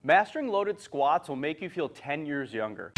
Mastering loaded squats will make you feel 10 years younger.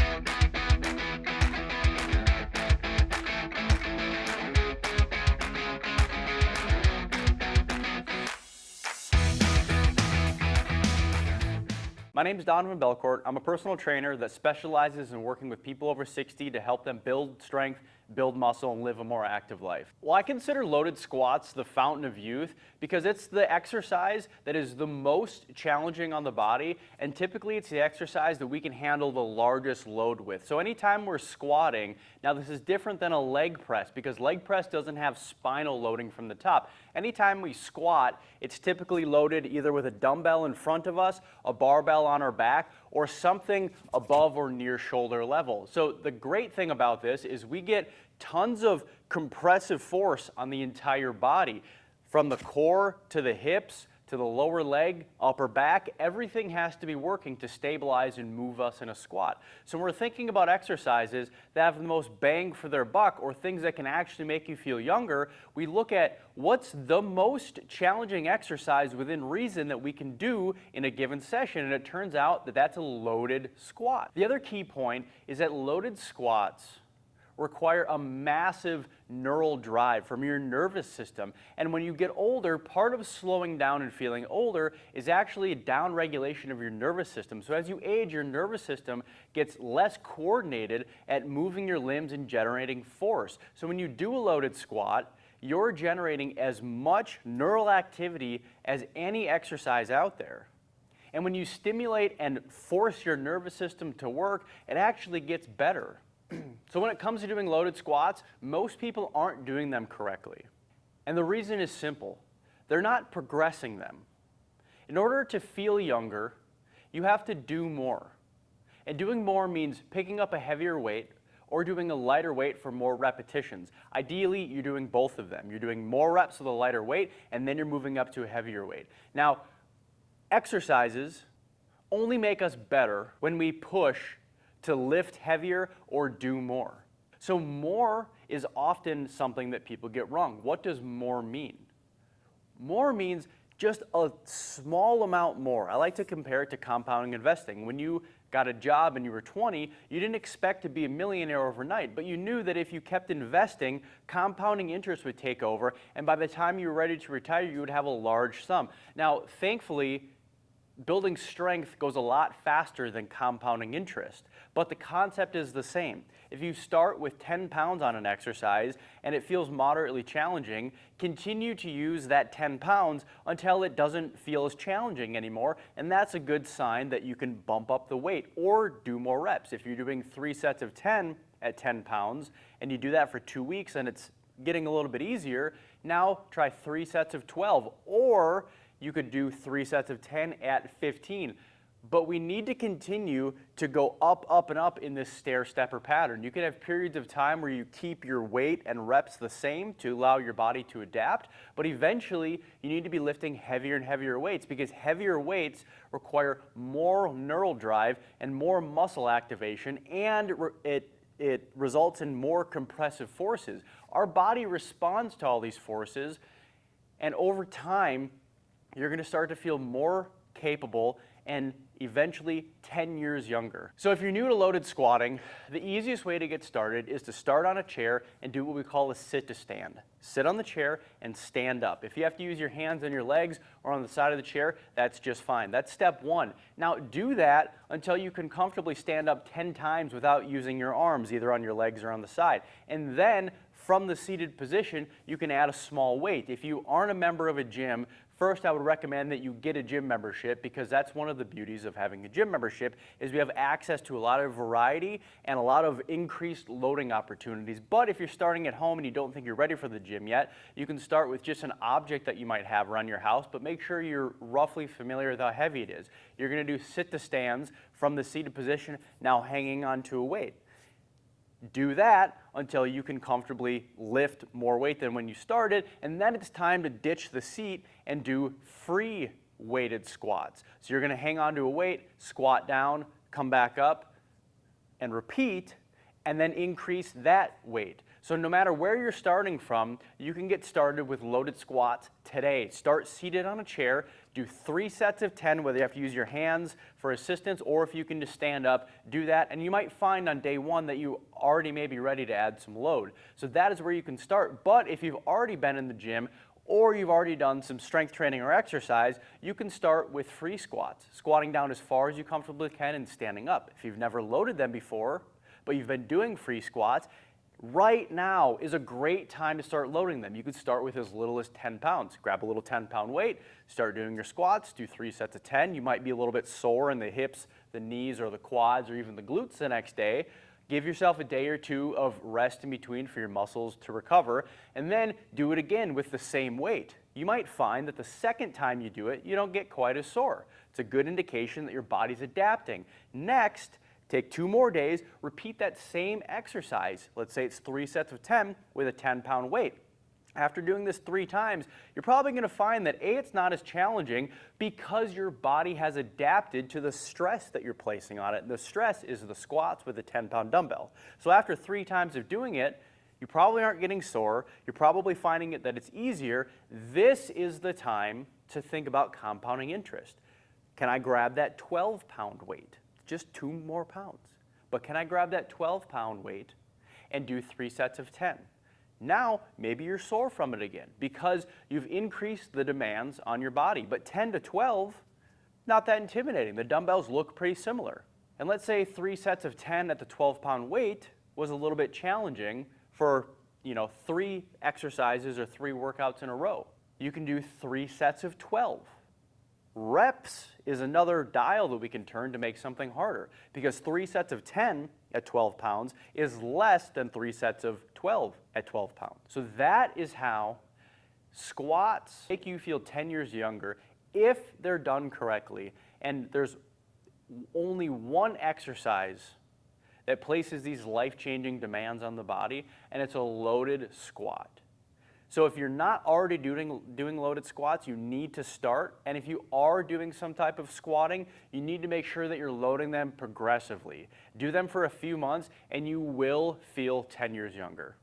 My name is Donovan Belcourt. I'm a personal trainer that specializes in working with people over 60 to help them build strength, build muscle, and live a more active life. Well, I consider loaded squats the fountain of youth because it's the exercise that is the most challenging on the body, and typically it's the exercise that we can handle the largest load with. So anytime we're squatting, now this is different than a leg press because leg press doesn't have spinal loading from the top. Anytime we squat, it's typically loaded either with a dumbbell in front of us, a barbell on our back, or something above or near shoulder level. So the great thing about this is we get tons of compressive force on the entire body, from the core to the hips, to the lower leg, upper back. Everything has to be working to stabilize and move us in a squat. So when we're thinking about exercises that have the most bang for their buck, or things that can actually make you feel younger, we look at what's the most challenging exercise within reason that we can do in a given session, and it turns out that that's a loaded squat. The other key point is that loaded squats require a massive neural drive from your nervous system. And when you get older, part of slowing down and feeling older is actually a down regulation of your nervous system. So as you age, your nervous system gets less coordinated at moving your limbs and generating force. So when you do a loaded squat, you're generating as much neural activity as any exercise out there. And when you stimulate and force your nervous system to work, it actually gets better. So when it comes to doing loaded squats, most people aren't doing them correctly. And the reason is simple. They're not progressing them. In order to feel younger, you have to do more. And doing more means picking up a heavier weight or doing a lighter weight for more repetitions. Ideally, you're doing both of them. You're doing more reps with a lighter weight, and then you're moving up to a heavier weight. Now, exercises only make us better when we push to lift heavier or do more. So more is often something that people get wrong. What does more mean? More means just a small amount more. I like to compare it to compounding investing. When you got a job and you were 20, you didn't expect to be a millionaire overnight, but you knew that if you kept investing, compounding interest would take over, and by the time you were ready to retire, you would have a large sum. Now, thankfully, building strength goes a lot faster than compounding interest, but the concept is the same. If you start with 10 pounds on an exercise and it feels moderately challenging, continue to use that 10 pounds until it doesn't feel as challenging anymore, and that's a good sign that you can bump up the weight or do more reps. If you're doing 3 sets of 10 at 10 pounds and you do that for 2 weeks and it's getting a little bit easier, now try 3 sets of 12, or you could do 3 sets of 10 at 15. But we need to continue to go up, up, and up in this stair-stepper pattern. You can have periods of time where you keep your weight and reps the same to allow your body to adapt, but eventually you need to be lifting heavier and heavier weights because heavier weights require more neural drive and more muscle activation, and it results in more compressive forces. Our body responds to all these forces, and over time, you're going to start to feel more capable and eventually 10 years younger. So if you're new to loaded squatting, the easiest way to get started is to start on a chair and do what we call a sit to stand. Sit on the chair and stand up. If you have to use your hands on your legs or on the side of the chair, that's just fine. That's step one. Now do that until you can comfortably stand up 10 times without using your arms, either on your legs or on the side. And then from the seated position, you can add a small weight. If you aren't a member of a gym, first, I would recommend that you get a gym membership, because that's one of the beauties of having a gym membership is we have access to a lot of variety and a lot of increased loading opportunities. But if you're starting at home and you don't think you're ready for the gym yet, you can start with just an object that you might have around your house, but make sure you're roughly familiar with how heavy it is. You're going to do sit to stands from the seated position, now hanging onto a weight. Do that until you can comfortably lift more weight than when you started, and then it's time to ditch the seat and do free weighted squats. So you're going to hang onto a weight, squat down, come back up, and repeat, and then increase that weight. So no matter where you're starting from, you can get started with loaded squats today. Start seated on a chair, Do 3 sets of 10, whether you have to use your hands for assistance or if you can just stand up, do that. And you might find on day 1 that you already may be ready to add some load. So that is where you can start. But if you've already been in the gym or you've already done some strength training or exercise, you can start with free squats, squatting down as far as you comfortably can and standing up. If you've never loaded them before, but you've been doing free squats, right now is a great time to start loading them. You could start with as little as 10 pounds. Grab a little 10-pound weight, start doing your squats, do 3 sets of 10. You might be a little bit sore in the hips, the knees, or the quads, or even the glutes the next day. Give yourself a day or 2 of rest in between for your muscles to recover, and then do it again with the same weight. You might find that the second time you do it, you don't get quite as sore. It's a good indication that your body's adapting. Next, take 2 more days, repeat that same exercise. Let's say it's 3 sets of 10 with a 10-pound weight. After doing this 3 times, you're probably going to find that A, it's not as challenging because your body has adapted to the stress that you're placing on it. And the stress is the squats with a 10-pound dumbbell. So after 3 times of doing it, you probably aren't getting sore. You're probably finding it that it's easier. This is the time to think about compounding interest. Can I grab that 12-pound weight? Just 2 more pounds. But can I grab that 12-pound weight and do 3 sets of 10? Now, maybe you're sore from it again because you've increased the demands on your body. But 10 to 12, not that intimidating. The dumbbells look pretty similar. And let's say 3 sets of 10 at the 12-pound weight was a little bit challenging for 3 exercises or 3 workouts in a row. You can do 3 sets of 12. Reps is another dial that we can turn to make something harder because 3 sets of 10 at 12 pounds is less than 3 sets of 12 at 12 pounds. So that is how squats make you feel 10 years younger if they're done correctly. And there's only one exercise that places these life-changing demands on the body, and it's a loaded squat. So if you're not already doing loaded squats, you need to start. And if you are doing some type of squatting, you need to make sure that you're loading them progressively. Do them for a few months, and you will feel 10 years younger.